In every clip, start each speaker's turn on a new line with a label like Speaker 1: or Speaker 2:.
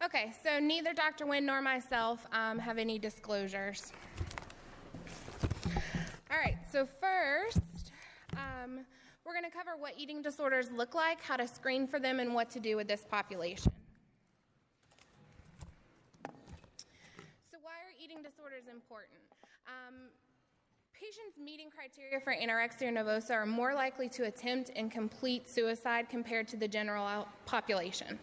Speaker 1: Okay, so neither Dr. Nguyen nor myself have any disclosures. All right, so first, we're going to cover what eating disorders look like, how to screen for them, and what to do with this population. So why are eating disorders important? Patients meeting criteria for anorexia nervosa are more likely to attempt and complete suicide compared to the general population.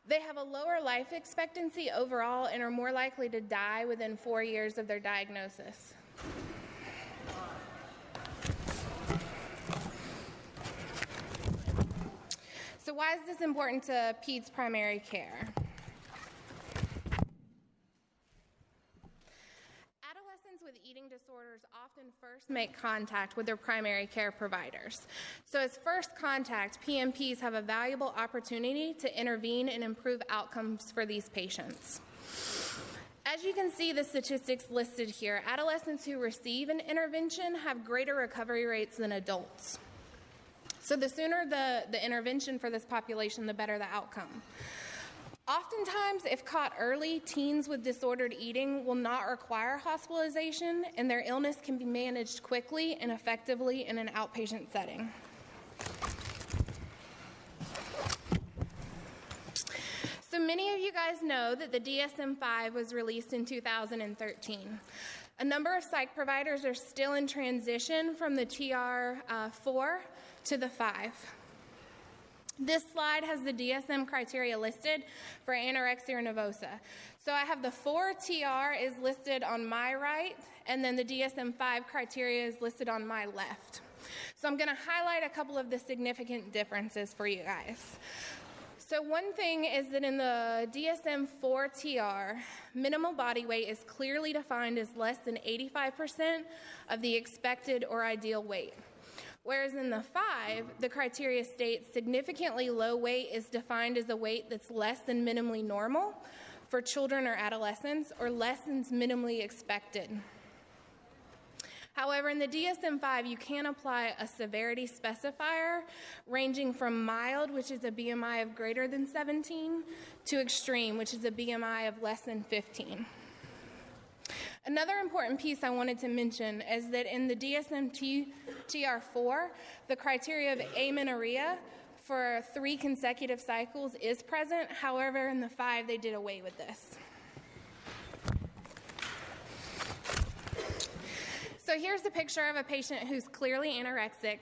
Speaker 1: They have a lower life expectancy overall and are more likely to die within 4 years of their diagnosis. So why is this important to peds primary care? Adolescents with eating disorders often first make contact with their primary care providers. So as first contact, PMPs have a valuable opportunity to intervene and improve outcomes for these patients. As you can see the statistics listed here, adolescents who receive an intervention have greater recovery rates than adults. So the sooner the intervention for this population, the better the outcome. Oftentimes, if caught early, teens with disordered eating will not require hospitalization, and their illness can be managed quickly and effectively in an outpatient setting. So many of you guys know that the DSM-5 was released in 2013. A number of psych providers are still in transition from the TR4 to the 5. This slide has the DSM criteria listed for anorexia nervosa. So I have the 4 TR is listed on my right, and then the DSM-5 criteria is listed on my left. So I'm going to highlight a couple of the significant differences for you guys. So one thing is that in the DSM-4 TR, minimal body weight is clearly defined as less than 85% of the expected or ideal weight. Whereas in the 5, the criteria states significantly low weight is defined as a weight that's less than minimally normal for children or adolescents or less than minimally expected. However, in the DSM-5, you can apply a severity specifier ranging from mild, which is a BMI of greater than 17, to extreme, which is a BMI of less than 15. Another important piece I wanted to mention is that in the DSM-TR4, the criteria of amenorrhea for 3 consecutive cycles is present. However, in the 5, they did away with this. So here's the picture of a patient who's clearly anorexic.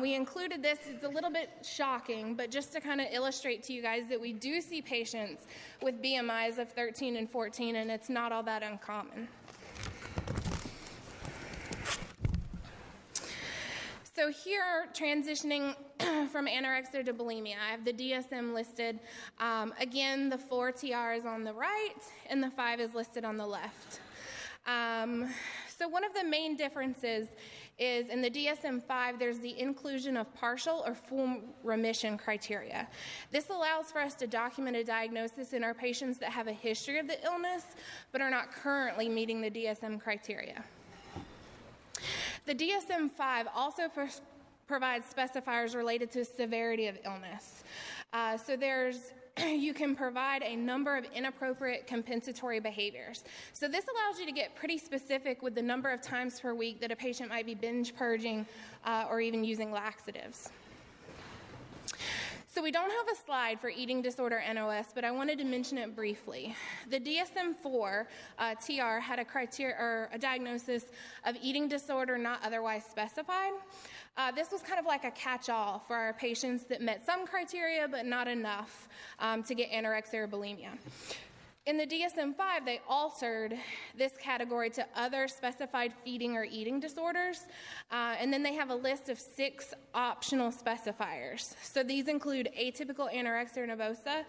Speaker 1: We included this. It's a little bit shocking, but just to kind of illustrate to you guys that we do see patients with BMIs of 13 and 14, and it's not all that uncommon. So here, transitioning from anorexia to bulimia, I have the DSM listed. Again, the 4 TR is on the right, and the 5 is listed on the left. So one of the main differences is in the DSM-5, there's the inclusion of partial or full remission criteria. This allows for us to document a diagnosis in our patients that have a history of the illness but are not currently meeting the DSM criteria. The DSM-5 also provides specifiers related to severity of illness. You can provide a number of inappropriate compensatory behaviors. So this allows you to get pretty specific with the number of times per week that a patient might be binge purging or even using laxatives. So we don't have a slide for eating disorder NOS, but I wanted to mention it briefly. The DSM-4 TR had a diagnosis of eating disorder not otherwise specified. This was kind of like a catch-all for our patients that met some criteria but not enough to get anorexia or bulimia. In the DSM-5, they altered this category to other specified feeding or eating disorders, and then they have a list of 6 optional specifiers. So these include atypical anorexia nervosa,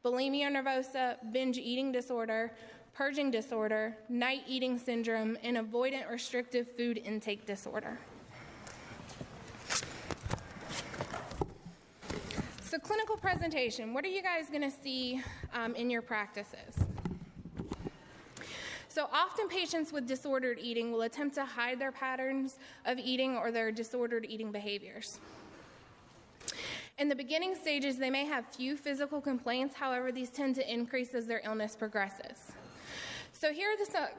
Speaker 1: bulimia nervosa, binge eating disorder, purging disorder, night eating syndrome, and avoidant restrictive food intake disorder. So clinical presentation, what are you guys going to see in your practices? So often patients with disordered eating will attempt to hide their patterns of eating or their disordered eating behaviors. In the beginning stages, they may have few physical complaints. However, these tend to increase as their illness progresses. So here are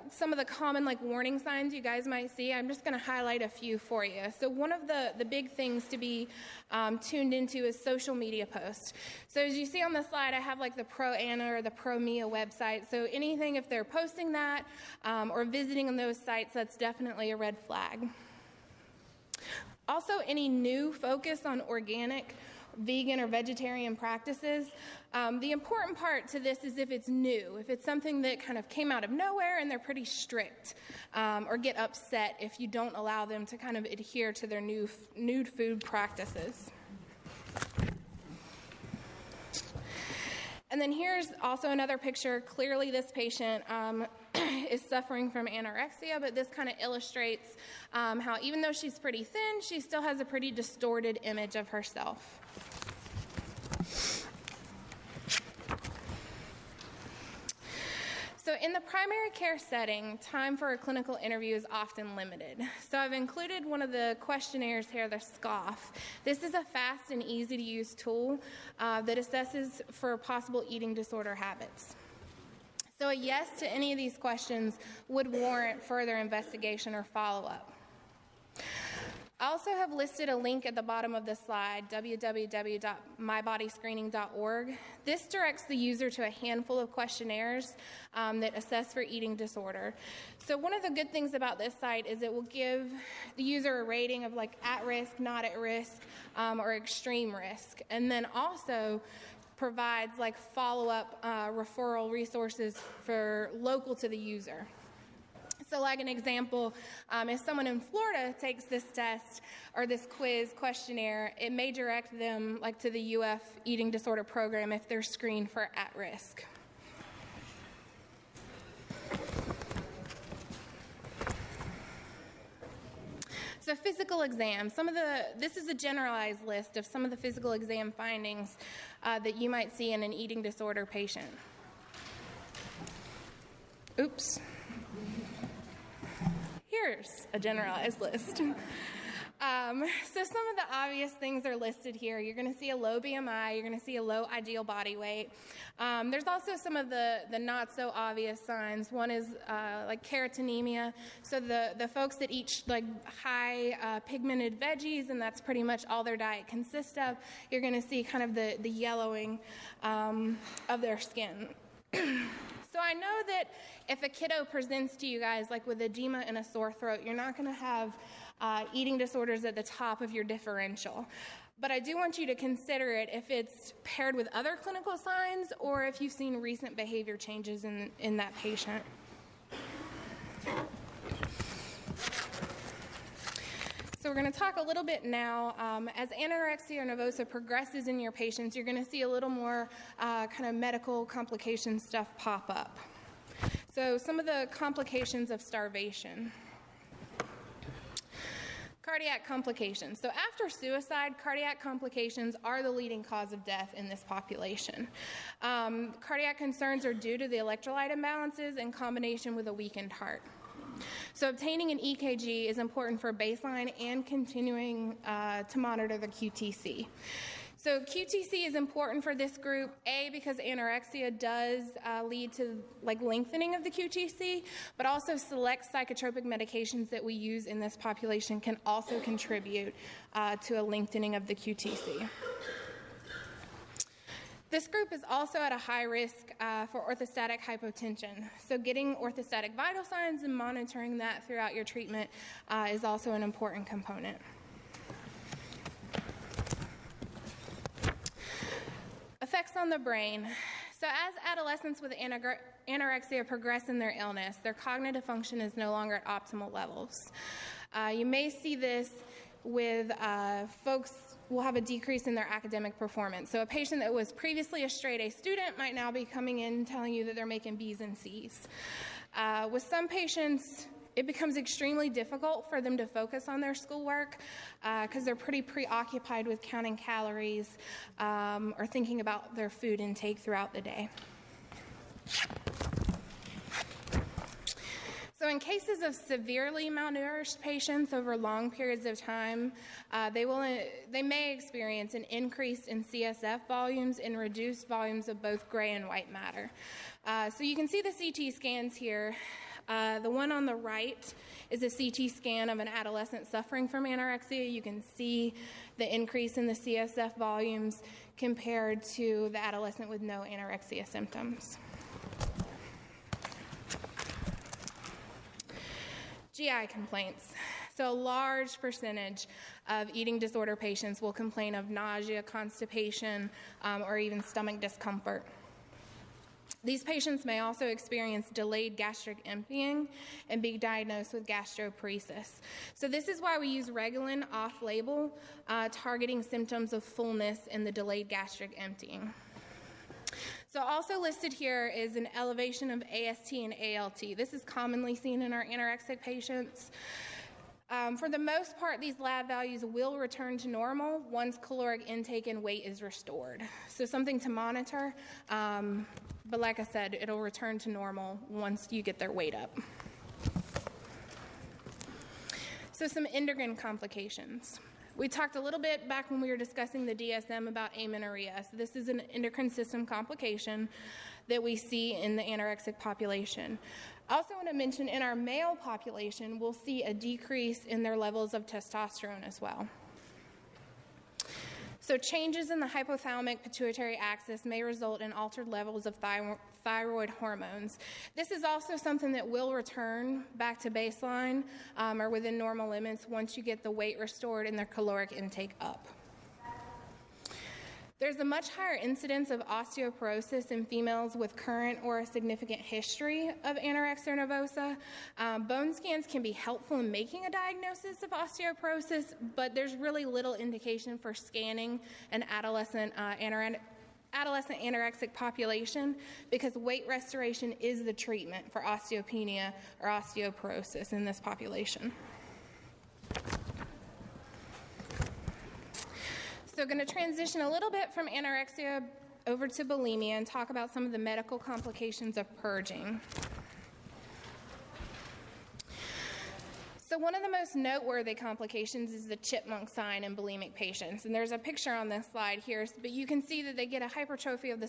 Speaker 1: some of the common warning signs you guys might see. I'm just going to highlight a few for you. So one of the big things to be tuned into is social media posts. So as you see on the slide, I have the Pro-Anna or the Pro-Mia website. So anything, if they're posting that or visiting on those sites, that's definitely a red flag. Also, any new focus on organic, vegan, or vegetarian practices. The important part to this is if it's new, if it's something that kind of came out of nowhere and they're pretty strict, or get upset if you don't allow them to kind of adhere to their new food practices. And then here's also another picture. Clearly this patient is suffering from anorexia, but this kind of illustrates how even though she's pretty thin, she still has a pretty distorted image of herself. So in the primary care setting, time for a clinical interview is often limited. So I've included one of the questionnaires here, the SCOFF. This is a fast and easy to use tool that assesses for possible eating disorder habits. So a yes to any of these questions would warrant further investigation or follow-up. I also have listed a link at the bottom of the slide, www.mybodyscreening.org. This directs the user to a handful of questionnaires that assess for eating disorder. So one of the good things about this site is it will give the user a rating of at risk, not at risk, or extreme risk, and then also provides follow-up referral resources for local to the user. So an example, if someone in Florida takes this test or this quiz questionnaire, it may direct them to the UF eating disorder program if they're screened for at risk. So physical exam. This is a generalized list of some of the physical exam findings that you might see in an eating disorder patient. Oops. Here's a generalized list. So some of the obvious things are listed here. You're going to see a low BMI. You're going to see a low ideal body weight. There's also some of the not so obvious signs. One is carotenemia. So the folks that eat high pigmented veggies, and that's pretty much all their diet consists of, you're going to see kind of the yellowing of their skin. So I know that if a kiddo presents to you guys with edema and a sore throat, you're not going to have eating disorders at the top of your differential. But I do want you to consider it if it's paired with other clinical signs or if you've seen recent behavior changes in that patient. So we're going to talk a little bit now. As anorexia nervosa progresses in your patients, you're going to see a little more kind of medical complication stuff pop up. So some of the complications of starvation. Cardiac complications. So after suicide, cardiac complications are the leading cause of death in this population. Cardiac concerns are due to the electrolyte imbalances in combination with a weakened heart. So obtaining an EKG is important for baseline and continuing to monitor the QTC. So QTC is important for this group, A, because anorexia does lead to lengthening of the QTC, but also select psychotropic medications that we use in this population can also contribute to a lengthening of the QTC. This group is also at a high risk for orthostatic hypotension. So getting orthostatic vital signs and monitoring that throughout your treatment is also an important component. Effects on the brain. So as adolescents with anorexia progress in their illness, their cognitive function is no longer at optimal levels. You may see this with folks will have a decrease in their academic performance. So a patient that was previously a straight A student might now be coming in telling you that they're making B's and C's. With some patients, it becomes extremely difficult for them to focus on their schoolwork because they're pretty preoccupied with counting calories or thinking about their food intake throughout the day. So in cases of severely malnourished patients over long periods of time, they may experience an increase in CSF volumes and reduced volumes of both gray and white matter. So you can see the CT scans here. The one on the right is a CT scan of an adolescent suffering from anorexia. You can see the increase in the CSF volumes compared to the adolescent with no anorexia symptoms. GI complaints. So a large percentage of eating disorder patients will complain of nausea, constipation, or even stomach discomfort. These patients may also experience delayed gastric emptying and be diagnosed with gastroparesis. So this is why we use Reglan off-label, targeting symptoms of fullness and the delayed gastric emptying. So also listed here is an elevation of AST and ALT. This is commonly seen in our anorexic patients. For the most part, these lab values will return to normal once caloric intake and weight is restored. So something to monitor, but like I said, it'll return to normal once you get their weight up. So some endocrine complications. We talked a little bit back when we were discussing the DSM about amenorrhea. So this is an endocrine system complication that we see in the anorexic population. I also want to mention in our male population, we'll see a decrease in their levels of testosterone as well. So changes in the hypothalamic pituitary axis may result in altered levels of thyroid hormones. This is also something that will return back to baseline or within normal limits once you get the weight restored and their caloric intake up. There's a much higher incidence of osteoporosis in females with current or a significant history of anorexia nervosa. Bone scans can be helpful in making a diagnosis of osteoporosis, but there's really little indication for scanning an adolescent anorexic population because weight restoration is the treatment for osteopenia or osteoporosis in this population. So going to transition a little bit from anorexia over to bulimia and talk about some of the medical complications of purging. So one of the most noteworthy complications is the chipmunk sign in bulimic patients. And there's a picture on this slide here, but you can see that they get a hypertrophy of the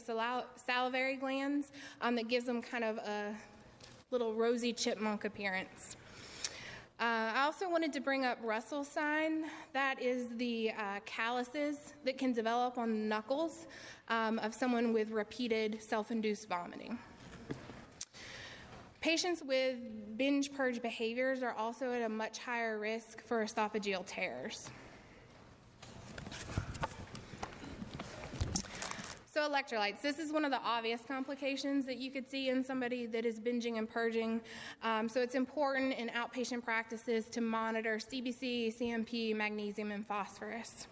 Speaker 1: salivary glands that gives them kind of a little rosy chipmunk appearance. I also wanted to bring up Russell's sign. That is the calluses that can develop on the knuckles of someone with repeated self-induced vomiting. Patients with binge purge behaviors are also at a much higher risk for esophageal tears. So electrolytes, this is one of the obvious complications that you could see in somebody that is binging and purging. So it's important in outpatient practices to monitor CBC, CMP, magnesium, and phosphorus.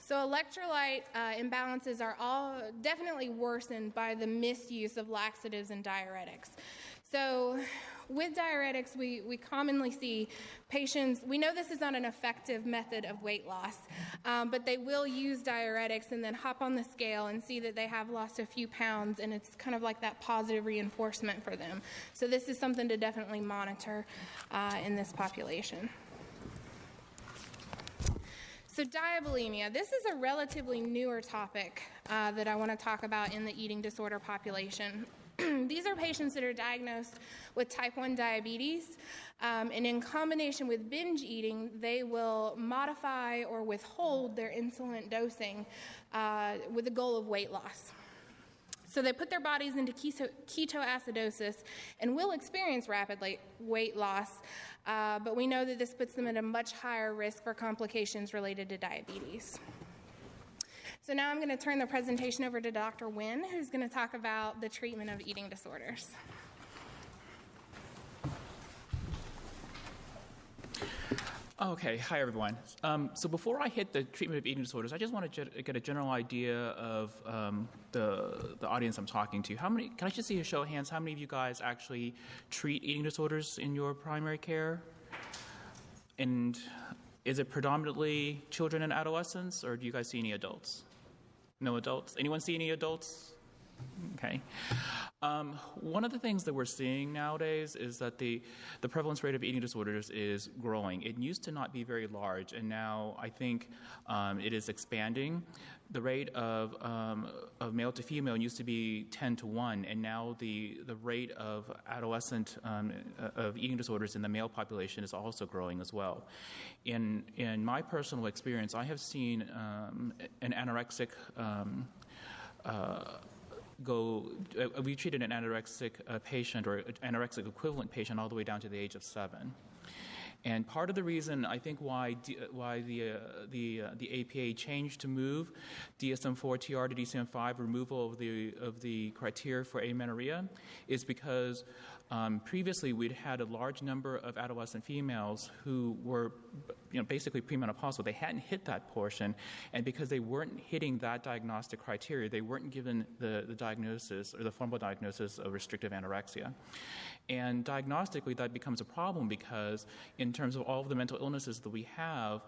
Speaker 1: So electrolyte imbalances are all definitely worsened by the misuse of laxatives and diuretics. So with diuretics, we commonly see patients, we know this is not an effective method of weight loss, but they will use diuretics and then hop on the scale and see that they have lost a few pounds, and it's kind of like that positive reinforcement for them. So this is something to definitely monitor in this population. So diabulimia, this is a relatively newer topic that I want to talk about in the eating disorder population. These are patients that are diagnosed with type 1 diabetes, and in combination with binge eating, they will modify or withhold their insulin dosing with the goal of weight loss. So they put their bodies into ketoacidosis and will experience rapid weight loss, but we know that this puts them at a much higher risk for complications related to diabetes. So now I'm going to turn the presentation over to Dr. Nguyen, who's going to talk about the treatment of eating disorders.
Speaker 2: Okay, hi everyone. So before I hit the treatment of eating disorders, I just want to get a general idea of the audience I'm talking to. Can I just see a show of hands? How many of you guys actually treat eating disorders in your primary care? And is it predominantly children and adolescents, or do you guys see any adults? No adults? Anyone see any adults? Okay. One of the things that we're seeing nowadays is that the prevalence rate of eating disorders is growing. It used to not be very large, and now I think it is expanding. The rate of male to female used to be 10 to 1, and now the rate of adolescent of eating disorders in the male population is also growing as well. In my personal experience, I have seen an anorexic we treated an anorexic patient or anorexic equivalent patient all the way down to the age of 7. And part of the reason I think why the APA changed to move DSM-4 TR to DSM-5 removal of the criteria for amenorrhea is because previously we'd had a large number of adolescent females who were basically premenopausal. They hadn't hit that portion, and because they weren't hitting that diagnostic criteria, they weren't given the diagnosis or the formal diagnosis of restrictive anorexia. And diagnostically, that becomes a problem because in terms of all of the mental illnesses that we have,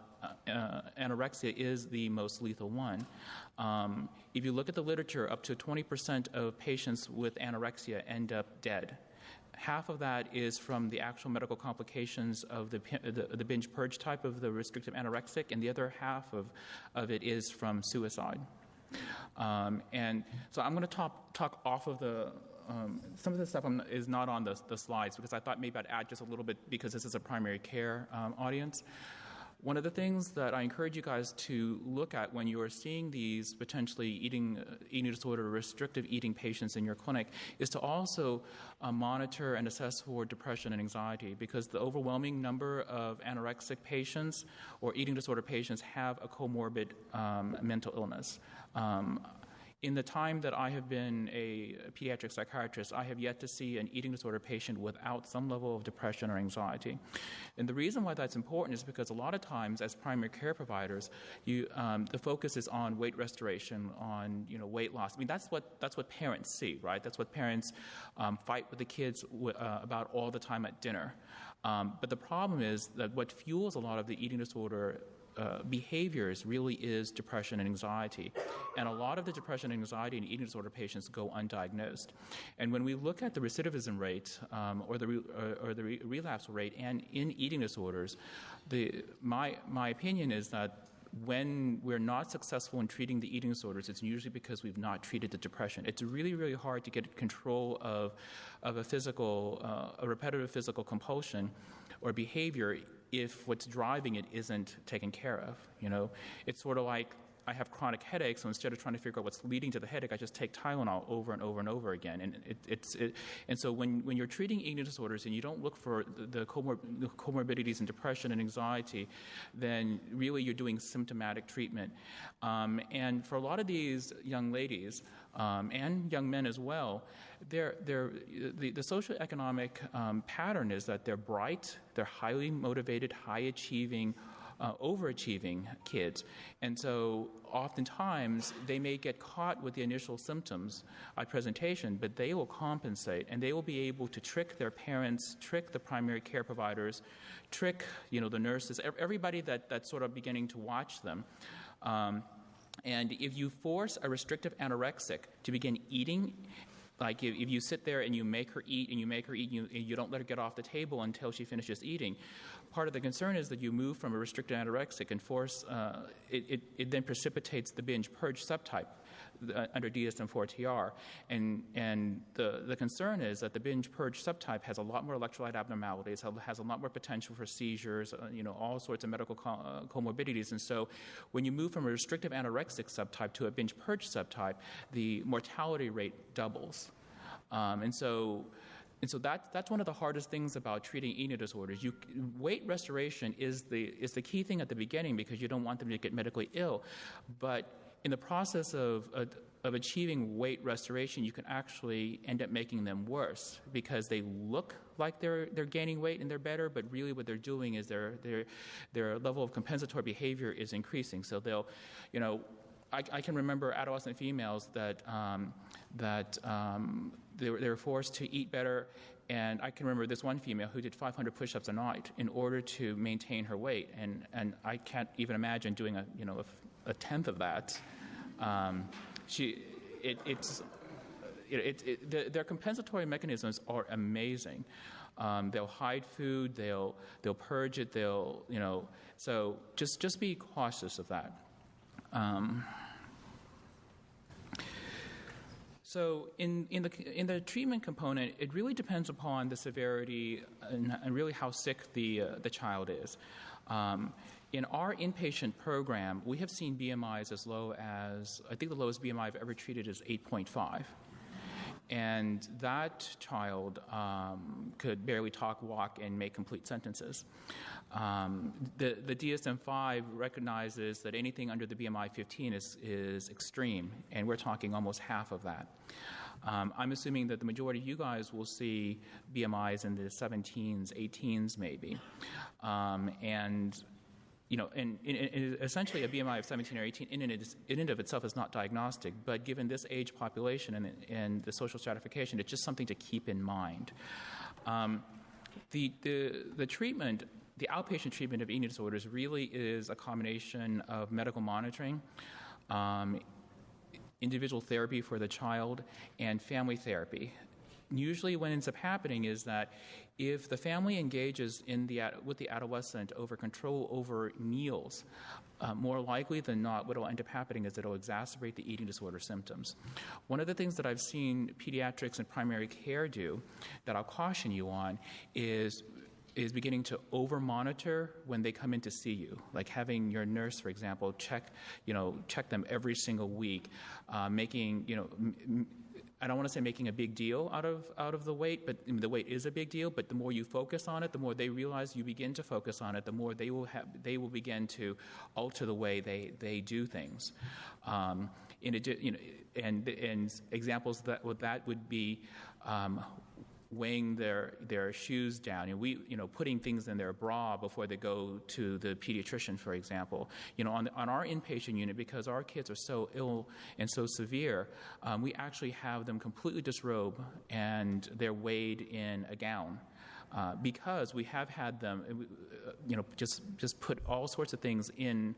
Speaker 2: anorexia is the most lethal one. If you look at the literature, up to 20% of patients with anorexia end up dead. Half of that is from the actual medical complications of the binge purge type of the restrictive anorexic, and the other half of it is from suicide. And so I'm going to talk off of some of the stuff is not on the slides because I thought maybe I'd add just a little bit because this is a primary care audience. One of the things that I encourage you guys to look at when you are seeing these potentially eating disorder, restrictive eating patients in your clinic is to also monitor and assess for depression and anxiety, because the overwhelming number of anorexic patients or eating disorder patients have a comorbid mental illness. In the time that I have been a pediatric psychiatrist, I have yet to see an eating disorder patient without some level of depression or anxiety. And the reason why that's important is because a lot of times as primary care providers, the focus is on weight restoration, on weight loss. I mean, that's what parents see, right? That's what parents fight with the kids about all the time at dinner. But the problem is that what fuels a lot of the eating disorder behaviors really is depression and anxiety. And a lot of the depression and anxiety in eating disorder patients go undiagnosed. And when we look at the recidivism rate or the relapse rate and in eating disorders, my opinion is that when we're not successful in treating the eating disorders, it's usually because we've not treated the depression. It's really, really hard to get control of a repetitive physical compulsion or behavior if what's driving it isn't taken care of. It's sort of like I have chronic headaches, so instead of trying to figure out what's leading to the headache, I just take Tylenol over and over and over again. And so when you're treating eating disorders and you don't look for the comorbidities and depression and anxiety, then really you're doing symptomatic treatment. And for a lot of these young ladies and young men as well, the socioeconomic pattern is that they're bright, they're highly motivated, high-achieving, overachieving kids. And so oftentimes they may get caught with the initial symptoms at presentation, but they will compensate and they will be able to trick their parents, trick the primary care providers, trick the nurses, everybody that's sort of beginning to watch them. And if you force a restrictive anorexic to begin eating, like if you sit there and you make her eat and you make her eat and you don't let her get off the table until she finishes eating, part of the concern is that you move from a restricted anorexic and force, it then precipitates the binge purge subtype under DSM-4 TR. And the concern is that the binge purge subtype has a lot more electrolyte abnormalities, has a lot more potential for seizures, all sorts of medical comorbidities. And so when you move from a restrictive anorexic subtype to a binge purge subtype, the mortality rate doubles. And so that's one of the hardest things about treating eating disorders. Weight restoration is the key thing at the beginning because you don't want them to get medically ill. But in the process of achieving weight restoration, you can actually end up making them worse because they look like they're gaining weight and they're better, but really what they're doing is their level of compensatory behavior is increasing. So they'll, I can remember adolescent females that they were forced to eat better, and I can remember this one female who did 500 push-ups a night in order to maintain her weight, and I can't even imagine doing a tenth of that. their compensatory mechanisms are amazing. They'll hide food, they'll purge it, so just be cautious of that. So in the treatment component, it really depends upon the severity and really how sick the child is. In our inpatient program, we have seen BMIs as low as, I think the lowest BMI I've ever treated is 8.5. And that child could barely talk, walk, and make complete sentences. The DSM-5 recognizes that anything under the BMI 15 is extreme, and we're talking almost half of that. I'm assuming that the majority of you guys will see BMIs in the 17s, 18s maybe. And essentially a BMI of 17 or 18 in and of itself is not diagnostic, but given this age population and the social stratification, it's just something to keep in mind. The treatment, the outpatient treatment of eating disorders really is a combination of medical monitoring, individual therapy for the child, and family therapy. Usually what ends up happening is that if the family engages with the adolescent over control over meals, more likely than not, what will end up happening is it will exacerbate the eating disorder symptoms. One of the things that I've seen pediatrics and primary care do that I'll caution you on is beginning to over-monitor when they come in to see you, like having your nurse, for example, check them every single week, I don't want to say making a big deal out of the weight, but the weight is a big deal. But the more you focus on it, the more they realize you begin to focus on it, the more they will begin to alter the way they do things. And examples that would be weighing their shoes down, putting things in their bra before they go to the pediatrician, for example. On our inpatient unit, because our kids are so ill and so severe, we actually have them completely disrobe and they're weighed in a gown. Because we have had them, just put all sorts of things in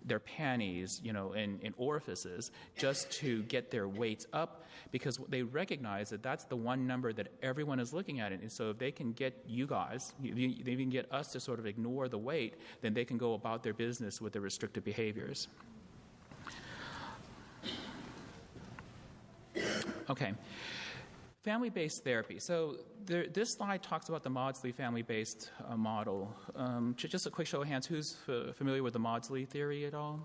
Speaker 2: their panties, in orifices, just to get their weights up, because they recognize that that's the one number that everyone is looking at. And so if they can get you guys, they can get us to sort of ignore the weight, then they can go about their business with their restrictive behaviors. Okay. Family-based therapy. So this slide talks about the Maudsley family-based model. Just a quick show of hands, who's familiar with the Maudsley theory at all?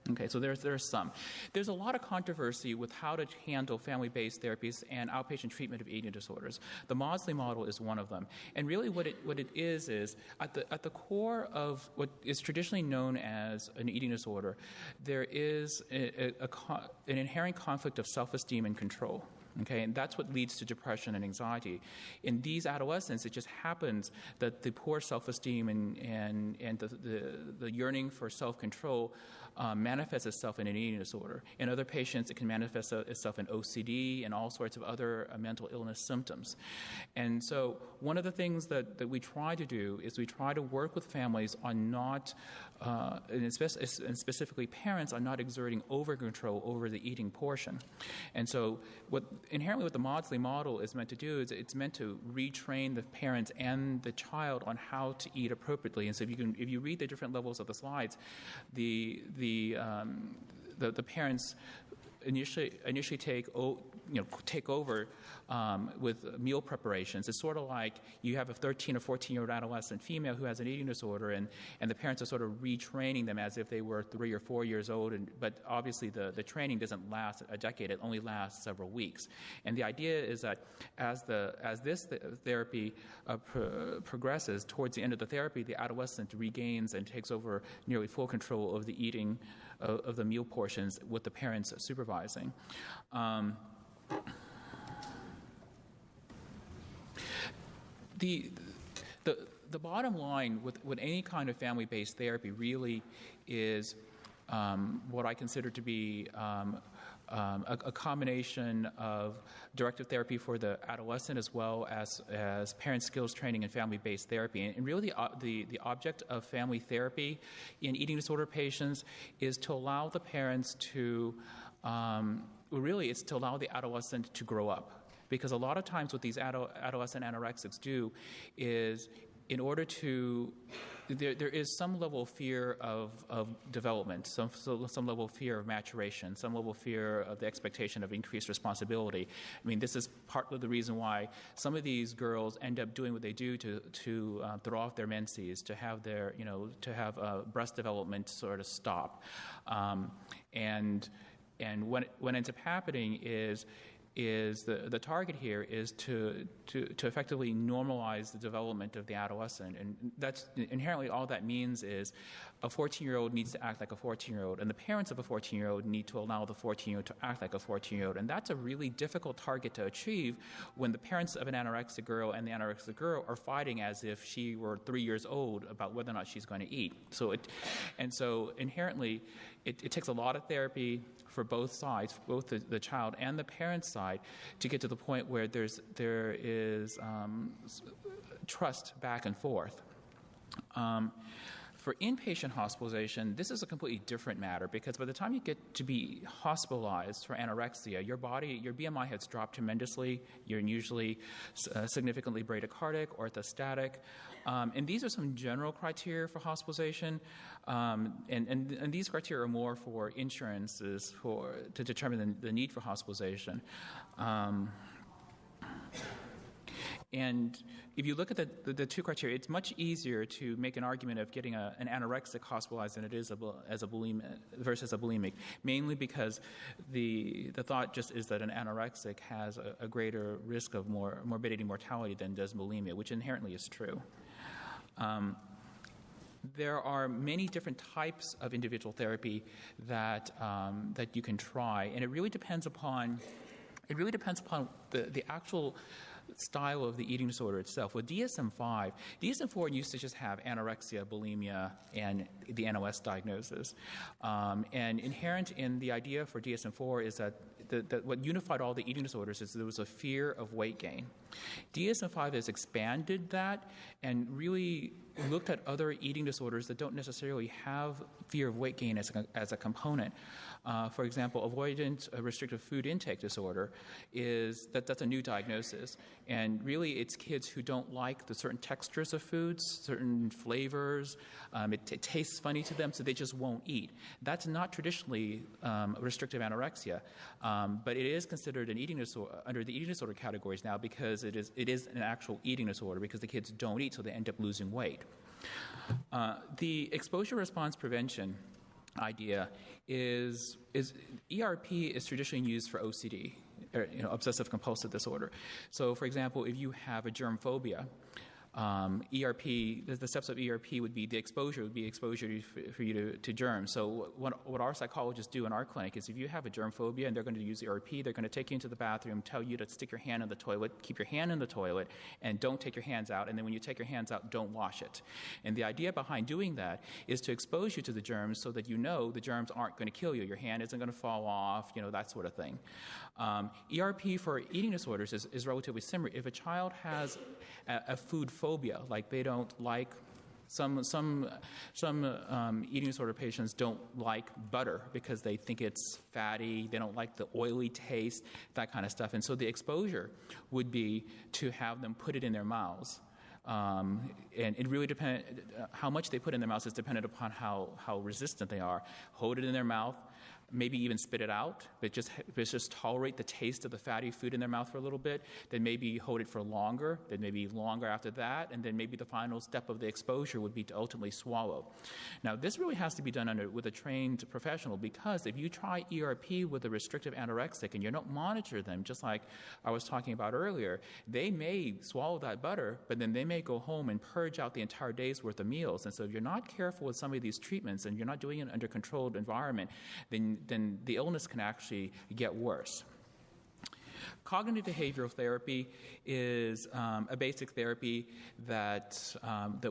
Speaker 2: Okay, so there's some. There's a lot of controversy with how to handle family-based therapies and outpatient treatment of eating disorders. The Maudsley model is one of them. And really what it is at the core of what is traditionally known as an eating disorder, there is an inherent conflict of self-esteem and control. Okay, and that's what leads to depression and anxiety. In these adolescents, it just happens that the poor self-esteem and the yearning for self-control manifests itself in an eating disorder. In other patients, it can manifest itself in OCD and all sorts of other mental illness symptoms. And so one of the things that we try to do is we try to work with families on not, and specifically parents, on not exerting over-control over the eating portion. And so inherently what the Maudsley model is meant to do is it's meant to retrain the parents and the child on how to eat appropriately. And so if you read the different levels of the slides, the parents initially take over with meal preparations. It's sort of like you have a 13 or 14-year-old adolescent female who has an eating disorder, and the parents are sort of retraining them as if they were 3 or 4 years old. But obviously the training doesn't last a decade; it only lasts several weeks. And the idea is that as this therapy progresses towards the end of the therapy, the adolescent regains and takes over nearly full control of the eating of the meal portions with the parents supervising. The bottom line with any kind of family-based therapy really is what I consider to be a combination of directive therapy for the adolescent as well as parent skills training and family-based therapy. And really the object of family therapy in eating disorder patients is to allow the parents to really it's to allow the adolescent to grow up. Because a lot of times what these adolescent anorexics do is, in order to, there is some level of fear of development, some level of fear of maturation, some level of fear of the expectation of increased responsibility. I mean, this is part of the reason why some of these girls end up doing what they do to throw off their menses, to have their, to have breast development sort of stop. And what ends up happening is the target here is to effectively normalize the development of the adolescent. And that's inherently all that means is a 14-year-old needs to act like a 14-year-old, and the parents of a 14-year-old need to allow the 14-year-old to act like a 14-year-old. And that's a really difficult target to achieve when the parents of an anorexic girl and the anorexic girl are fighting as if she were 3 years old about whether or not she's going to eat. So inherently, it takes a lot of therapy for both sides, both the child and the parent side, to get to the point where there is trust back and forth. For inpatient hospitalization, this is a completely different matter, because by the time you get to be hospitalized for anorexia, your BMI has dropped tremendously. You're usually significantly bradycardic, orthostatic. And these are some general criteria for hospitalization. And these criteria are more for insurances to determine the need for hospitalization. And if you look at the two criteria, it's much easier to make an argument of getting an anorexic hospitalized than it is as a bulimic versus a bulimic, mainly because the thought just is that an anorexic has a greater risk of more morbidity, mortality than does bulimia, which inherently is true. There are many different types of individual therapy that you can try, and it really depends upon the actual style of the eating disorder itself. With DSM-5, DSM-4 used to just have anorexia, bulimia, and the NOS diagnosis. And inherent in the idea for DSM-4 is that what unified all the eating disorders is there was a fear of weight gain. DSM-5 has expanded that and really looked at other eating disorders that don't necessarily have fear of weight gain as a component. For example, avoidant restrictive food intake disorder that's a new diagnosis, and really it's kids who don't like the certain textures of foods, certain flavors. It tastes funny to them, so they just won't eat. That's not traditionally restrictive anorexia, but it is considered an eating disorder under the eating disorder categories now, because it is an actual eating disorder, because the kids don't eat, so they end up losing weight. The exposure response prevention idea is ERP is traditionally used for OCD, or, obsessive compulsive disorder. So, for example, if you have a germ phobia, ERP, the steps of ERP would be exposure for you to germs. So what our psychologists do in our clinic is, if you have a germ phobia and they're going to use ERP, they're going to take you into the bathroom, tell you to stick your hand in the toilet, keep your hand in the toilet, and don't take your hands out. And then when you take your hands out, don't wash it. And the idea behind doing that is to expose you to the germs so that the germs aren't going to kill you. Your hand isn't going to fall off, that sort of thing. ERP for eating disorders is relatively similar. If a child has a food phobia, like they don't like some eating disorder patients don't like butter because they think it's fatty, they don't like the oily taste, that kind of stuff. And so the exposure would be to have them put it in their mouths. And it really depends, how much they put in their mouths is dependent upon how resistant they are. Hold it in their mouth, maybe even spit it out, but just tolerate the taste of the fatty food in their mouth for a little bit, then maybe hold it for longer, then maybe longer after that, and then maybe the final step of the exposure would be to ultimately swallow. Now, this really has to be done with a trained professional, because if you try ERP with a restrictive anorexic and you don't monitor them, just like I was talking about earlier, they may swallow that butter, but then they may go home and purge out the entire day's worth of meals. And so if you're not careful with some of these treatments and you're not doing it under controlled environment, then the illness can actually get worse. Cognitive behavioral therapy is a basic therapy that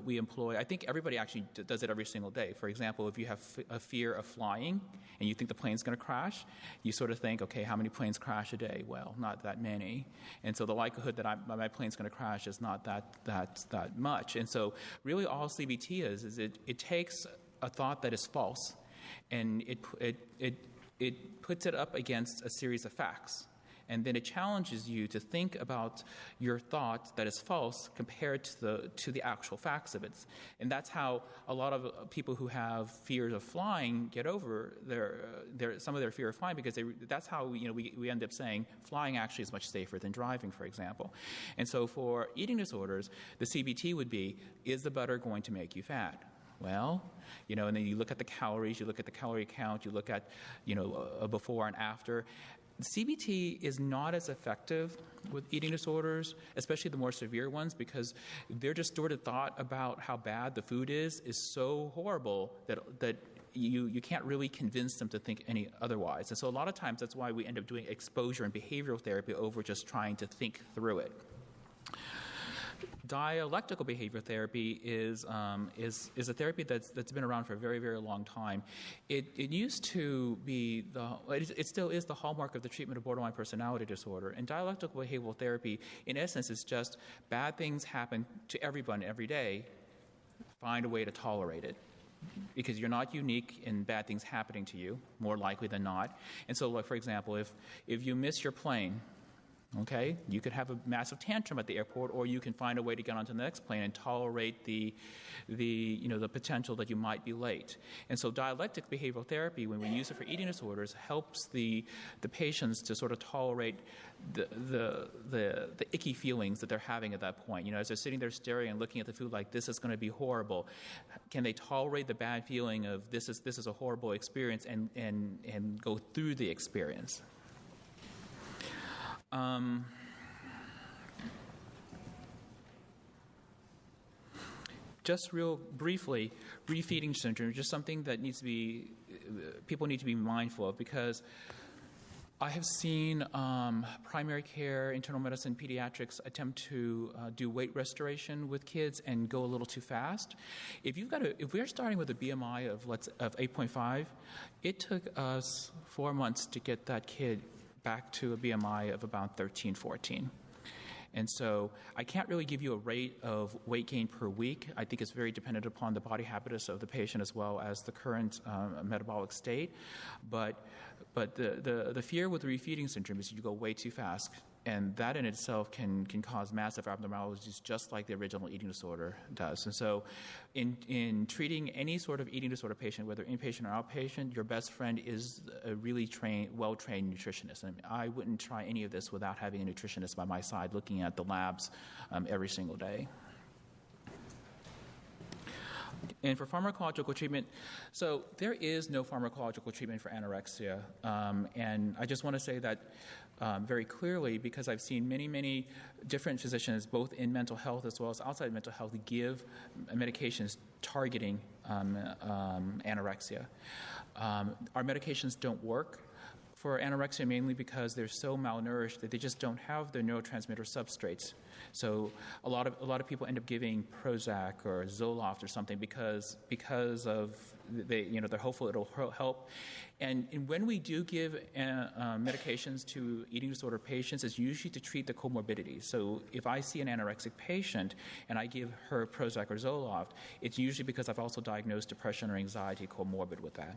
Speaker 2: we employ. I think everybody actually does it every single day. For example, if you have a fear of flying and you think the plane's going to crash, you sort of think, okay, how many planes crash a day? Well, not that many. And so the likelihood that my plane's going to crash is not that much. And so really all CBT is it takes a thought that is false, and it it puts it up against a series of facts. And then it challenges you to think about your thought that is false compared to the actual facts of it. And that's how a lot of people who have fears of flying get over some of their fear of flying, because that's how we end up saying flying actually is much safer than driving, for example. And so for eating disorders, the CBT would be, is the butter going to make you fat? Well, and then you look at the calories, you look at the calorie count, you look at, a before and after. CBT is not as effective with eating disorders, especially the more severe ones, because their distorted thought about how bad the food is so horrible that you can't really convince them to think any otherwise. And so a lot of times that's why we end up doing exposure and behavioral therapy over just trying to think through it. Dialectical behavior therapy is a therapy that's been around for a very, very long time. It used to be it still is the hallmark of the treatment of borderline personality disorder. And dialectical behavioral therapy, in essence, is just bad things happen to everyone every day. Find a way to tolerate it, because you're not unique in bad things happening to you, more likely than not. And so, like, for example, if you miss your plane, okay, you could have a massive tantrum at the airport, or you can find a way to get onto the next plane and tolerate the potential that you might be late. And so dialectic behavioral therapy, when we use it for eating disorders, helps the patients to sort of tolerate the icky feelings that they're having at that point. As they're sitting there staring and looking at the food like, this is going to best can they tolerate the bad feeling of this is a horrible experience and go through the experience? Just real briefly, refeeding syndrome is just something that people need to be mindful of, because I have seen primary care, internal medicine, pediatrics attempt to do weight restoration with kids and go a little too fast. If we're starting with a BMI of 8.5, it took us 4 months to get that kid back to a BMI of about 13, 14. And so I can't really give you a rate of weight gain per week. I think it's very dependent upon the body habitus of the patient as well as the current metabolic state. But the fear with refeeding syndrome is you go way too fast. And that in itself can cause massive abnormalities, just like the original eating disorder does. And so in treating any sort of eating disorder patient, whether inpatient or outpatient, your best friend is a really well-trained nutritionist. And I wouldn't try any of this without having a nutritionist by my side looking at the labs every single day. And for pharmacological treatment, so there is no pharmacological treatment for anorexia. And I just want to say that very clearly, because I've seen many, many different physicians, both in mental health as well as outside mental health, give medications targeting anorexia. Our medications don't work for anorexia, mainly because they're so malnourished that they just don't have the neurotransmitter substrates. So a lot of people end up giving Prozac or Zoloft or something because of they're hopeful it'll help. And when we do give medications to eating disorder patients, it's usually to treat the comorbidities. So if I see an anorexic patient and I give her Prozac or Zoloft, it's usually because I've also diagnosed depression or anxiety comorbid with that.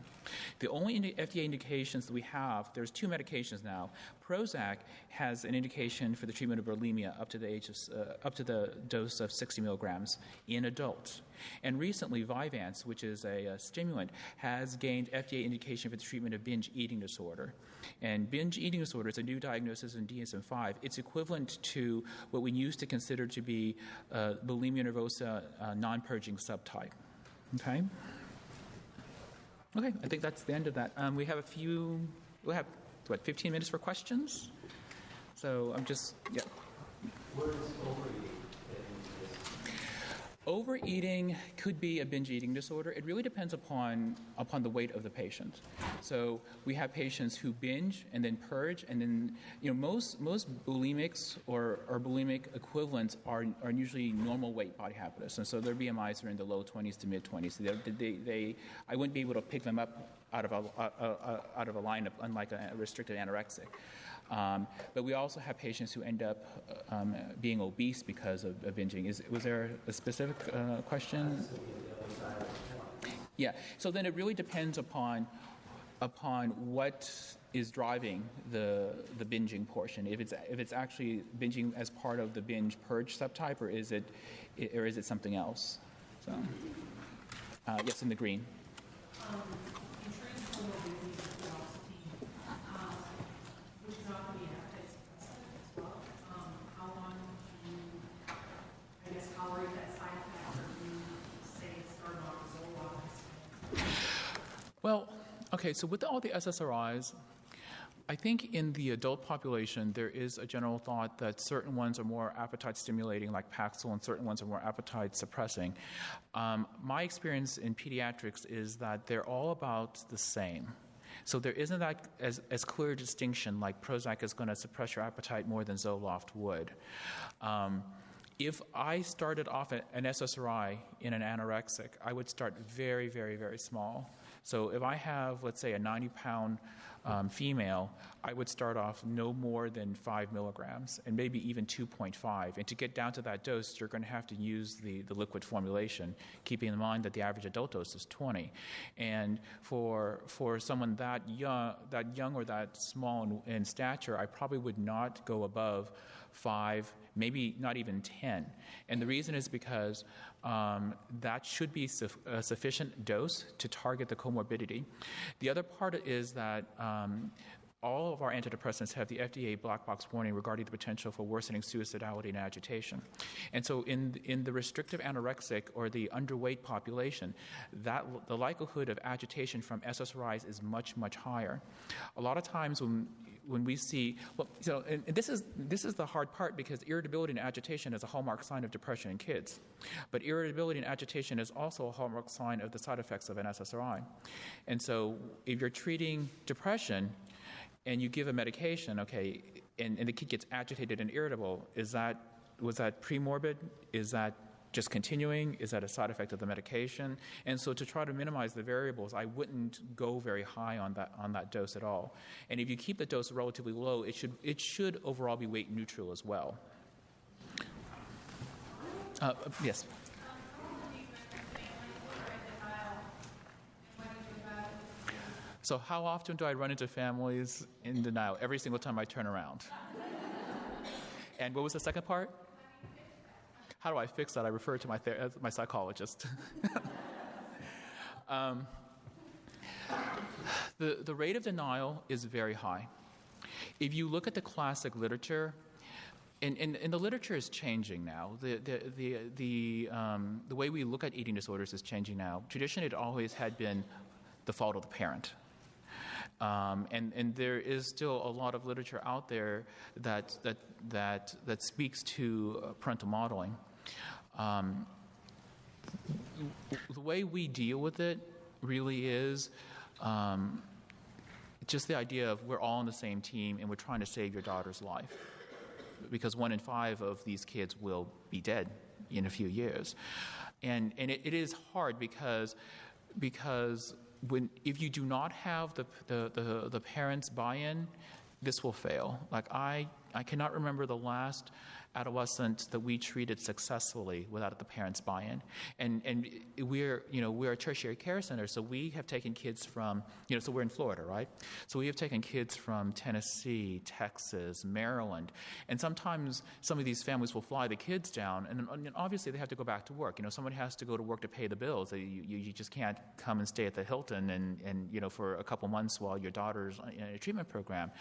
Speaker 2: The only FDA indications that we have, there's 2 medications now. Prozac has an indication for the treatment of bulimia up to the dose of 60 milligrams in adults. And recently, Vyvanse, which is a stimulant, has gained FDA indication for the treatment of binge eating disorder. And binge eating disorder is a new diagnosis in DSM-5. It's equivalent to what we used to consider to be bulimia nervosa non-purging subtype. Okay? Okay, I think that's the end of that. We have 15 minutes for questions? So I'm just, yeah.
Speaker 3: What is overeating?
Speaker 2: Overeating could be a binge eating disorder. It really depends upon the weight of the patient. So we have patients who binge and then purge, and then most bulimics or bulimic equivalents are usually normal weight body habitus, and so their BMIs are in the low 20s to mid 20s. I wouldn't be able to pick them up out of a lineup, unlike a restricted anorexic. But we also have patients who end up being obese because of binging. Was there a specific question? Yeah. So then it really depends upon upon what is driving the binging portion. If it's actually binging as part of the binge purge subtype, or is it something else? So, yes, in the green.
Speaker 4: Insurance comorbidity with philosophy, which is often the appetite suppressant as well. How long do you, I guess, tolerate that side effect, or do you say start on Zoloft?
Speaker 2: Well, okay, so with all the SSRIs, I think in the adult population, there is a general thought that certain ones are more appetite stimulating, like Paxil, and certain ones are more appetite suppressing. My experience in pediatrics is that they're all about the same. So there isn't that as clear a distinction, like Prozac is going to suppress your appetite more than Zoloft would. If I started off an SSRI in an anorexic, I would start very, very, very small. So if I have, let's say, a 90-pound female, I would start off no more than 5 milligrams, and maybe even 2.5. And to get down to that dose, you're going to have to use the liquid formulation, keeping in mind that the average adult dose is 20. And for someone that young or that small in stature, I probably would not go above 5, maybe not even 10. And the reason is because that should be a sufficient dose to target the comorbidity. The other part is that all of our antidepressants have the FDA black box warning regarding the potential for worsening suicidality and agitation. And so in the restrictive anorexic or the underweight population, the likelihood of agitation from SSRIs is much, much higher. A lot of times when we see, and this is the hard part, because irritability and agitation is a hallmark sign of depression in kids. But irritability and agitation is also a hallmark sign of the side effects of an SSRI. And so if you're treating depression and you give a medication, okay, and the kid gets agitated and irritable, was that premorbid? Is that just continuing? Is that a side effect of the medication? And so to try to minimize the variables, I wouldn't go very high on that dose at all. And if you keep the dose relatively low, it should overall be weight neutral as well. Yes. So how often do I run into families in denial? Every single time I turn around. And what was the second part? How do I fix that? I refer to my psychologist. The rate of denial is very high. If you look at the classic literature, and the literature is changing now. The way we look at eating disorders is changing now. Traditionally, it always had been the fault of the parent. And there is still a lot of literature out there that speaks to parental modeling. The way we deal with it really is just the idea of we're all on the same team and we're trying to save your daughter's life, because 1 in 5 of these kids will be dead in a few years. And it is hard because if you do not have the parents' buy-in, this will fail. Like I cannot remember the last adolescent that we treated successfully without the parents' buy-in. And we're a tertiary care center, so we have taken kids from, so we're in Florida, right? So we have taken kids from Tennessee, Texas, Maryland, and sometimes some of these families will fly the kids down, and obviously they have to go back to work. Somebody has to go to work to pay the bills. You just can't come and stay at the Hilton and for a couple months while your daughter's in a treatment program.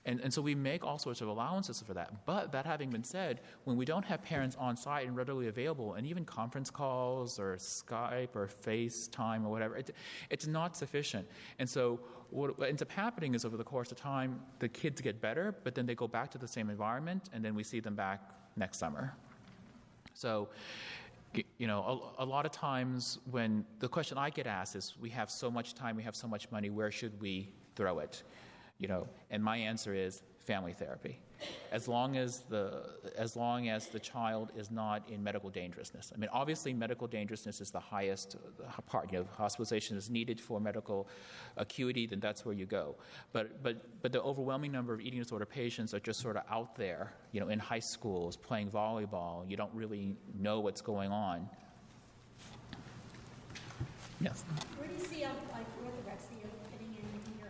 Speaker 2: And so we make all sorts of allowances for that. But that having been said, when we don't have parents on site and readily available, and even conference calls or Skype or FaceTime or whatever, it's not sufficient. And so what ends up happening is over the course of time, the kids get better, but then they go back to the same environment, and then we see them back next summer. So, a lot of times when the question I get asked is, we have so much time, we have so much money, where should we throw it? And my answer is family therapy. As long as the child is not in medical dangerousness. I mean, obviously, medical dangerousness is the highest part. Hospitalization is needed for medical acuity, then that's where you go. But the overwhelming number of eating disorder patients are just sort of out there, in high schools playing volleyball. You don't really know what's going on. Yes.
Speaker 5: Where do you see orthorexia fitting in your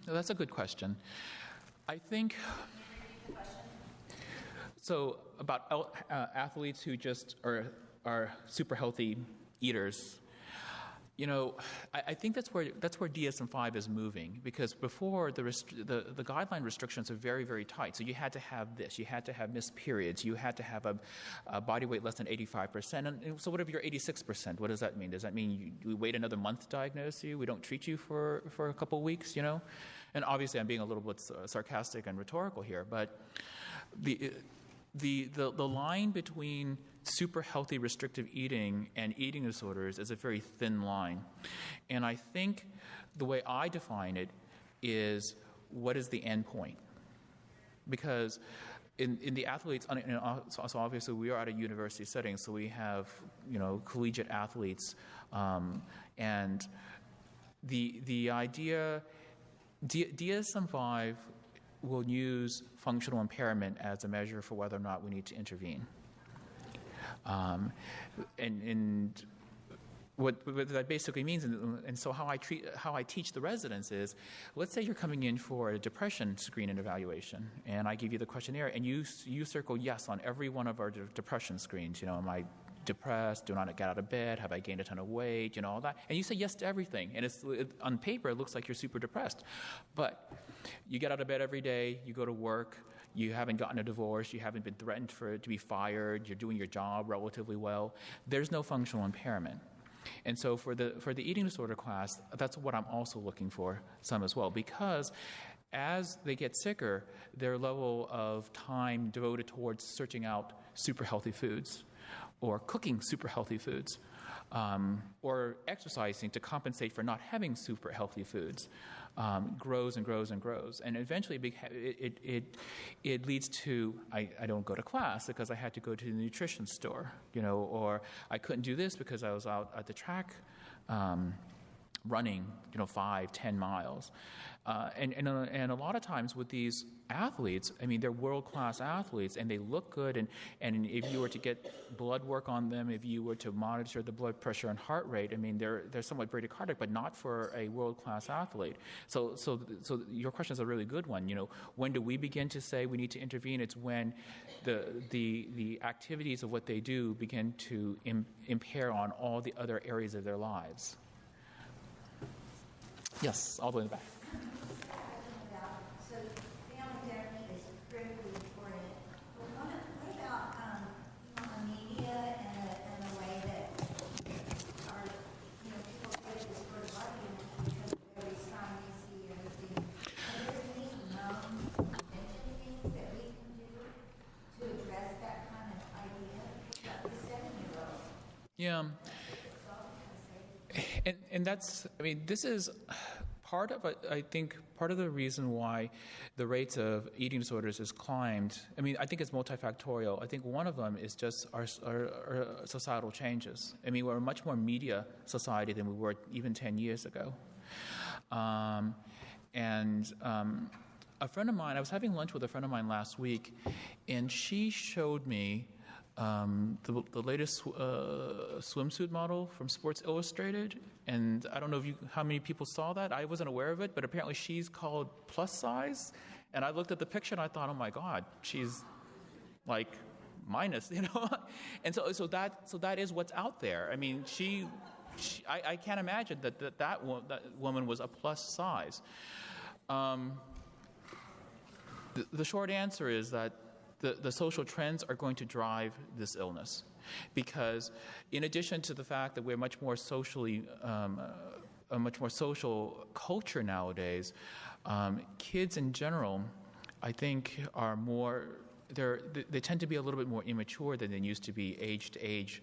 Speaker 2: That's a good question. I think so about athletes who just are super healthy eaters. I think that's where DSM-5 is moving, because before the guideline restrictions are very, very tight. So you had to have this, you had to have missed periods, you had to have a body weight less than 85%. And so what if you're 86%? What does that mean? Does that mean we wait another month to diagnose you? We don't treat you for a couple of weeks, And obviously I'm being a little bit sarcastic and rhetorical here, but the line between super healthy restrictive eating and eating disorders is a very thin line. And I think the way I define it is, what is the end point? Because in the athletes, so obviously we are at a university setting, so we have collegiate athletes, and the idea, DSM-5 will use functional impairment as a measure for whether or not we need to intervene. And what that basically means, and so how I teach the residents is, let's say you're coming in for a depression screen and evaluation, and I give you the questionnaire, and you circle yes on every one of our depression screens. Am I depressed? Do not get out of bed? Have I gained a ton of weight? All that, and you say yes to everything, and on paper it looks like you're super depressed, but you get out of bed every day, you go to work. You haven't gotten a divorce, you haven't been threatened to be fired, you're doing your job relatively well. There's no functional impairment. And so for the eating disorder class, that's what I'm also looking for some as well, because as they get sicker, their level of time devoted towards searching out super healthy foods or cooking super healthy foods or exercising to compensate for not having super healthy foods grows and grows and grows. And eventually it leads to, I don't go to class because I had to go to the nutrition store, or I couldn't do this because I was out at the track running, 5-10 miles. And a lot of times with these athletes, they're world-class athletes, and they look good. And if you were to get blood work on them, if you were to monitor the blood pressure and heart rate, they're somewhat bradycardic, but not for a world-class athlete. So your question is a really good one. When do we begin to say we need to intervene? It's when the activities of what they do begin to impair on all the other areas of their lives. Yes, all the way in the back.
Speaker 5: So family therapy is critically important. But what about the media and the way that our people get this sort of argument because every time we see everything? Are there any known prevention things that we can do to address that kind of idea? About the 7-year-old.
Speaker 2: Yeah. And that's, this is part of, I think, part of the reason why the rates of eating disorders has climbed. I think it's multifactorial. I think one of them is just our societal changes. We're a much more media society than we were even 10 years ago. A friend of mine, I was having lunch with a friend of mine last week, and she showed me the latest swimsuit model from Sports Illustrated, and I don't know how many people saw that. I wasn't aware of it, but apparently she's called plus size, and I looked at the picture and I thought, oh my God, she's like minus, and so that is what's out there. I can't imagine that woman was a plus size. The short answer is that the social trends are going to drive this illness, because in addition to the fact that we're much more socially, a much more social culture nowadays, kids in general, I think, are more, they tend to be a little bit more immature than they used to be age to age.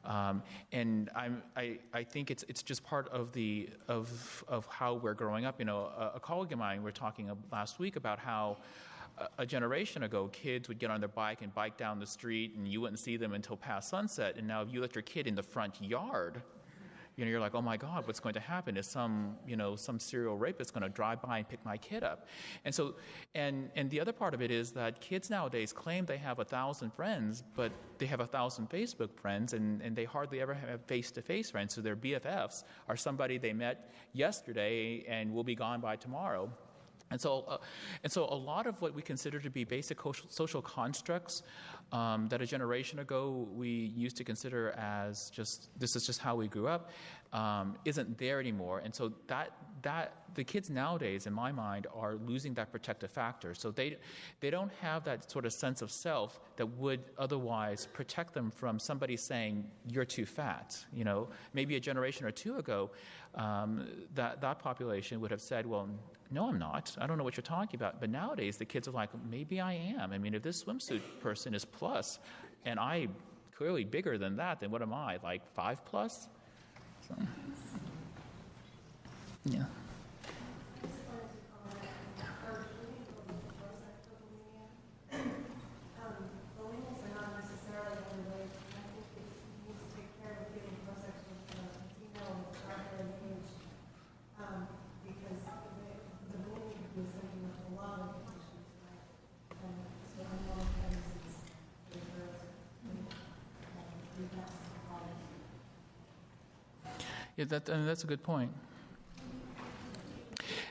Speaker 2: And I think it's just part of of how we're growing up. A colleague of mine, we were talking last week about how a generation ago, kids would get on their bike and bike down the street, and you wouldn't see them until past sunset. And now, if you let your kid in the front yard, you're like, oh my God, what's going to happen? Is some serial rapist going to drive by and pick my kid up? And so, and the other part of it is that kids nowadays claim they have 1,000 friends, but they have 1,000 Facebook friends, and they hardly ever have face-to-face friends. So their BFFs are somebody they met yesterday and will be gone by tomorrow. And so a lot of what we consider to be basic social constructs that a generation ago we used to consider as this is just how we grew up isn't there anymore. And so that the kids nowadays, in my mind, are losing that protective factor. So they don't have that sort of sense of self that would otherwise protect them from somebody saying you're too fat. Maybe a generation or two ago, that population would have said, well, no, I'm not. I don't know what you're talking about. But nowadays, the kids are like, maybe I am. I mean, if this swimsuit person is plus, and I'm clearly bigger than that, then what am I, like 5 plus? So, yeah. Yeah, that's a good point.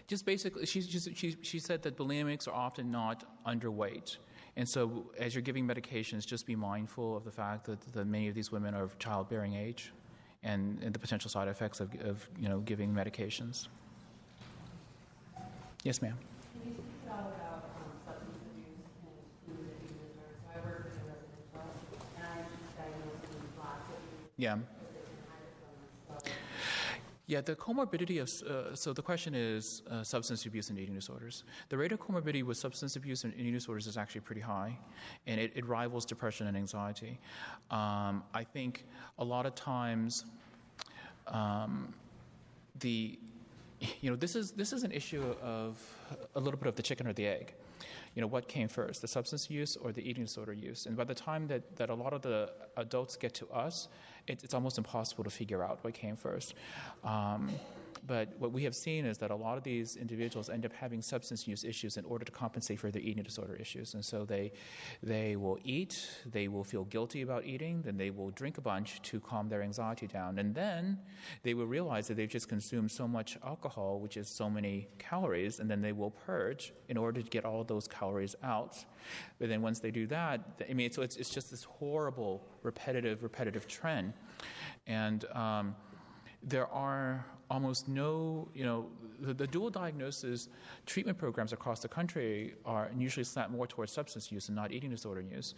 Speaker 2: Just basically, she said that bulimics are often not underweight. And so as you're giving medications, just be mindful of the fact that many of these women are of childbearing age and the potential side effects of giving medications. Yes, ma'am.
Speaker 6: Can you speak at all about substance abuse and food and eating disorders? So I work in a residential, and I'm diagnosed with lots of abuse.
Speaker 2: Yeah. Yeah, the comorbidity of, so the question is substance abuse and eating disorders. The rate of comorbidity with substance abuse and eating disorders is actually pretty high, and it rivals depression and anxiety. I think a lot of times this is an issue of a little bit of the chicken or the egg. What came first, the substance use or the eating disorder use? And by the time that a lot of the adults get to us, it's almost impossible to figure out what came first. But what we have seen is that a lot of these individuals end up having substance use issues in order to compensate for their eating disorder issues. And so they will eat, they will feel guilty about eating, then they will drink a bunch to calm their anxiety down. And then they will realize that they've just consumed so much alcohol, which is so many calories, and then they will purge in order to get all of those calories out. But then once they do that, so it's just this horrible, repetitive trend. And there are almost no, the dual diagnosis treatment programs across the country are usually slant more towards substance use and not eating disorder use.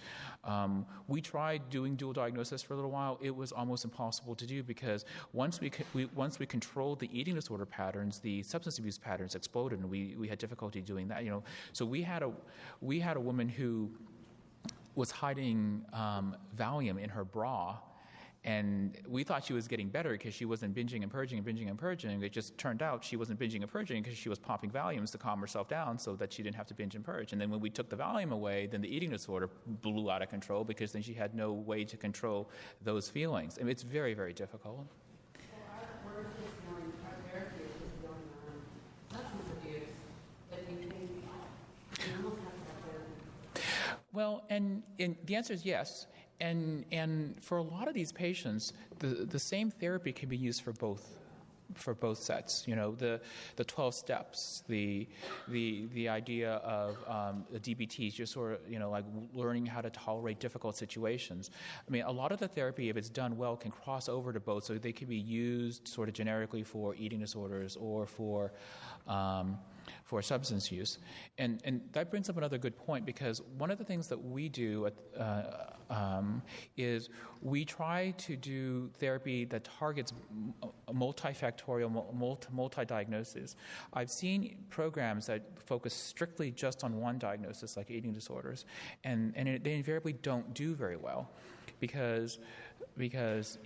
Speaker 2: We tried doing dual diagnosis for a little while. It was almost impossible to do because once we controlled the eating disorder patterns, the substance abuse patterns exploded, and we had difficulty doing that. So we had a woman who was hiding Valium in her bra. And we thought she was getting better because she wasn't binging and purging. It just turned out she wasn't binging and purging because she was popping Valiums to calm herself down so that she didn't have to binge and purge. And then when we took the Valium away, then the eating disorder blew out of control because then she had no way to control those feelings. And it's very, very difficult.
Speaker 6: So our work is going, our therapy is going on substance abuse, but do you think we almost have to have therapy?
Speaker 2: Well, and the answer is yes. And for a lot of these patients, the same therapy can be used for both sets. The 12 steps, the idea of the DBTs, just sort of like learning how to tolerate difficult situations. I mean, a lot of the therapy, if it's done well, can cross over to both, so they can be used sort of generically for eating disorders or for substance use. And that brings up another good point, because one of the things that we do is we try to do therapy that targets multifactorial, multi-diagnoses. I've seen programs that focus strictly just on one diagnosis, like eating disorders, and they invariably don't do very well because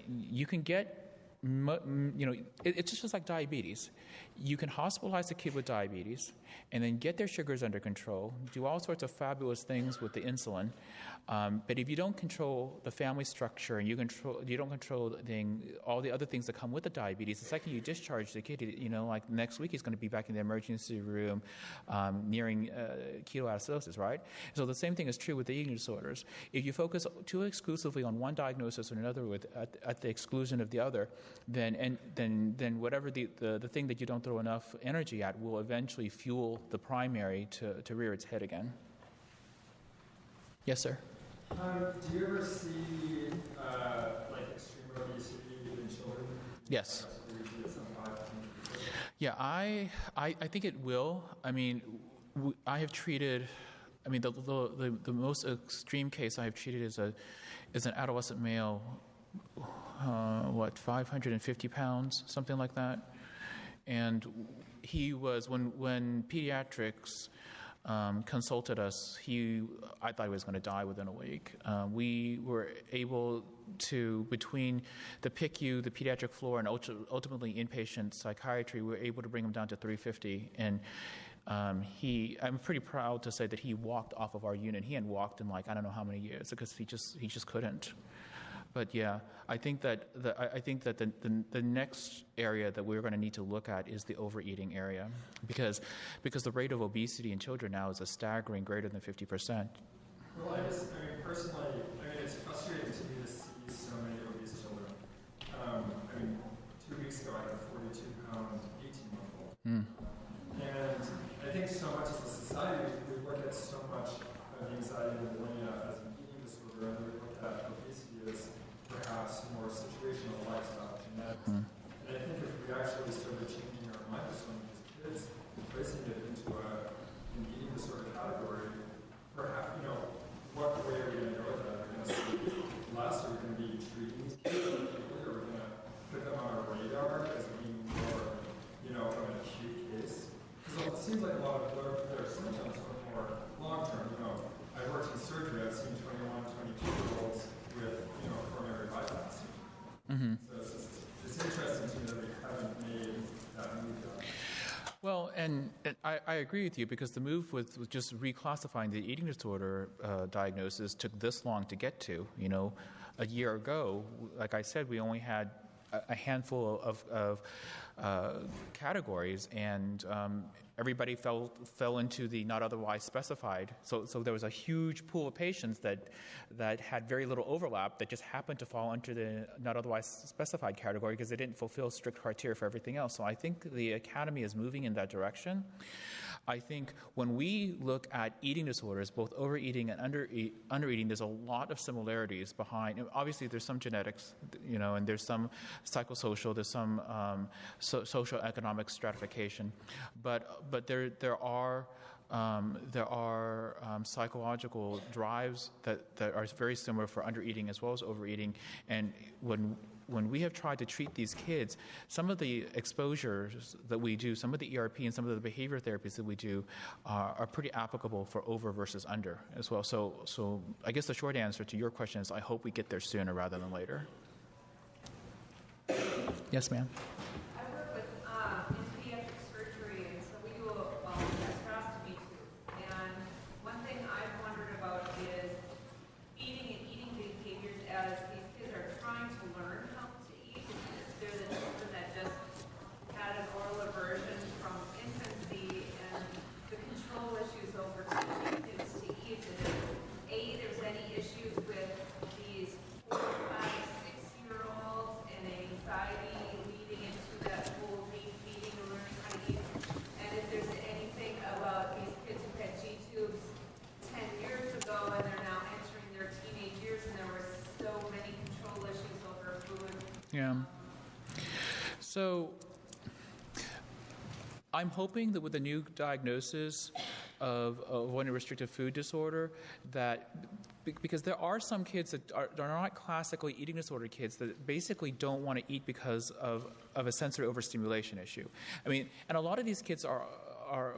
Speaker 2: you can get it's just like diabetes. You can hospitalize a kid with diabetes and then get their sugars under control, do all sorts of fabulous things with the insulin. But if you don't control the family structure and you don't control all the other things that come with the diabetes, the second you discharge the kid, like next week he's going to be back in the emergency room nearing ketoacidosis, right? So the same thing is true with the eating disorders. If you focus too exclusively on one diagnosis or another at the exclusion of the other, then whatever the thing that you don't throw enough energy at will eventually fuel the primary to rear its head again. Yes, sir?
Speaker 3: Do you ever see extreme obesity in children?
Speaker 2: Yes. Yeah, I think it will. I mean, I have treated. I mean, the most extreme case I have treated is an adolescent male. 550 pounds, something like that. And he was, when pediatrics consulted us, I thought he was going to die within a week. We were able to, between the PICU, the pediatric floor, and ultimately inpatient psychiatry, we were able to bring him down to 350. And I'm pretty proud to say that he walked off of our unit. He hadn't walked in I don't know how many years because he just couldn't. But yeah, I think that the next area that we're going to need to look at is the overeating area, because the rate of obesity in children now is a staggering greater than 50%.
Speaker 3: Well, personally, it's frustrating to me to see so many obese children. 2 weeks ago I had a 42-pound 18-month-old. And I think so much as a society, we look at so much of anxiety and bulimia as an eating disorder, and we look at obesity as perhaps more situational lifestyle genetics. And I think if we actually started changing our mind with some of these kids, placing it into an eating disorder category, perhaps, what way are we going to go with that? Are we going to see less? Are we going to be treating these kids differently? Are we going to put them on our radar as being more, of an acute case? Because it seems like a lot of their symptoms are more long-term. I've worked in surgery. I've seen 21, 22-year-olds with, coronary bypass. So it's interesting to me that we haven't made that move yet.
Speaker 2: Well, and I agree with you, because the move with just reclassifying the eating disorder diagnosis took this long to get to. A year ago, like I said, we only had a handful of categories, and everybody fell into the not otherwise specified. So there was a huge pool of patients that had very little overlap that just happened to fall under the not otherwise specified category because they didn't fulfill strict criteria for everything else. So I think the academy is moving in that direction. I think when we look at eating disorders, both overeating and undereating, there's a lot of similarities behind. Obviously, there's some genetics, and there's some psychosocial, there's some social economic stratification, but there are psychological drives that are very similar for undereating as well as overeating. And when we have tried to treat these kids, some of the exposures that we do, some of the ERP and some of the behavior therapies that we do are pretty applicable for over versus under as well. So I guess the short answer to your question is I hope we get there sooner rather than later. Yes, ma'am.
Speaker 6: I work with in pediatric surgery, and so we do a gastrostomy too. And one thing I've wondered about is eating and eating behaviors as these kids are trying to learn how to eat. They're the children that just had an oral aversion from infancy, and the control issues over teaching kids to eat. And if there's any issues with these 4, 5, 6-year-olds and anxiety leading into that whole refeeding and learning how to eat. And if there's anything about these kids who had G-tubes 10 years ago and they're now entering their teenage years, and there were so many control issues over food.
Speaker 2: Yeah. So I'm hoping that with the new diagnosis of one restrictive food disorder, that because there are some kids that are not classically eating disorder kids that basically don't want to eat because of a sensory overstimulation issue. I mean, and a lot of these kids are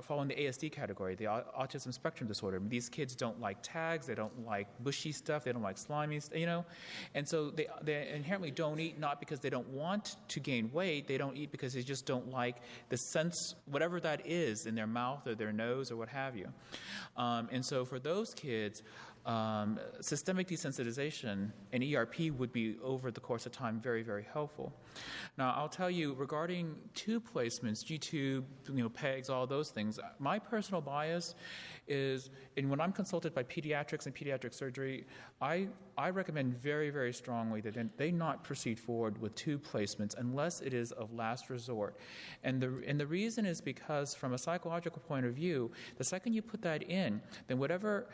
Speaker 2: fall in the ASD category, the autism spectrum disorder. These kids don't like tags, they don't like bushy stuff, they don't like slimy stuff, and so they inherently don't eat, not because they don't want to gain weight, they don't eat because they just don't like the sense, whatever that is, in their mouth or their nose or what have you. And so for those kids, systemic desensitization and ERP would be, over the course of time, very, very helpful. Now, I'll tell you, regarding tube placements, G-tube, pegs, all those things, my personal bias is, and when I'm consulted by pediatrics and pediatric surgery, I recommend very, very strongly that they not proceed forward with tube placements unless it is of last resort. And the reason is because, from a psychological point of view, the second you put that in, then whatever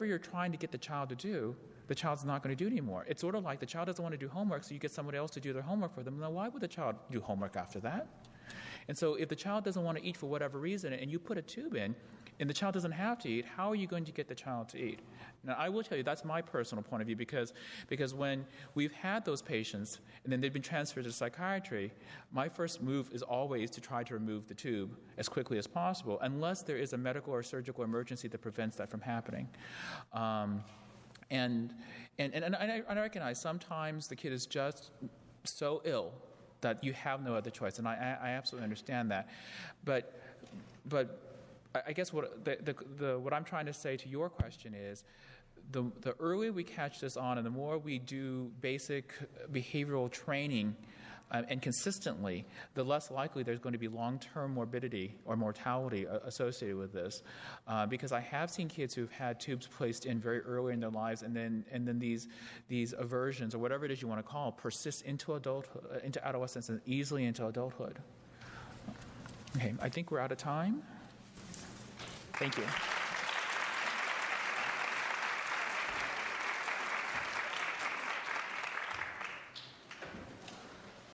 Speaker 2: you're trying to get the child to do, the child's not going to do anymore. It's sort of like the child doesn't want to do homework, so you get somebody else to do their homework for them. Now, why would the child do homework after that? And so if the child doesn't want to eat for whatever reason, and you put a tube in, and the child doesn't have to eat, how are you going to get the child to eat? Now, I will tell you, that's my personal point of view, because when we've had those patients, and then they've been transferred to psychiatry, my first move is always to try to remove the tube as quickly as possible, unless there is a medical or surgical emergency that prevents that from happening. And I recognize sometimes the kid is just so ill that you have no other choice, and I absolutely understand that. But I guess what I'm trying to say to your question is, the earlier we catch this on, and the more we do basic behavioral training and consistently, the less likely there's going to be long-term morbidity or mortality associated with this. Because I have seen kids who've had tubes placed in very early in their lives, and then these aversions, or whatever it is you want to call, persist into adulthood, into adolescence, and easily into adulthood. Okay, I think we're out of time. Thank you.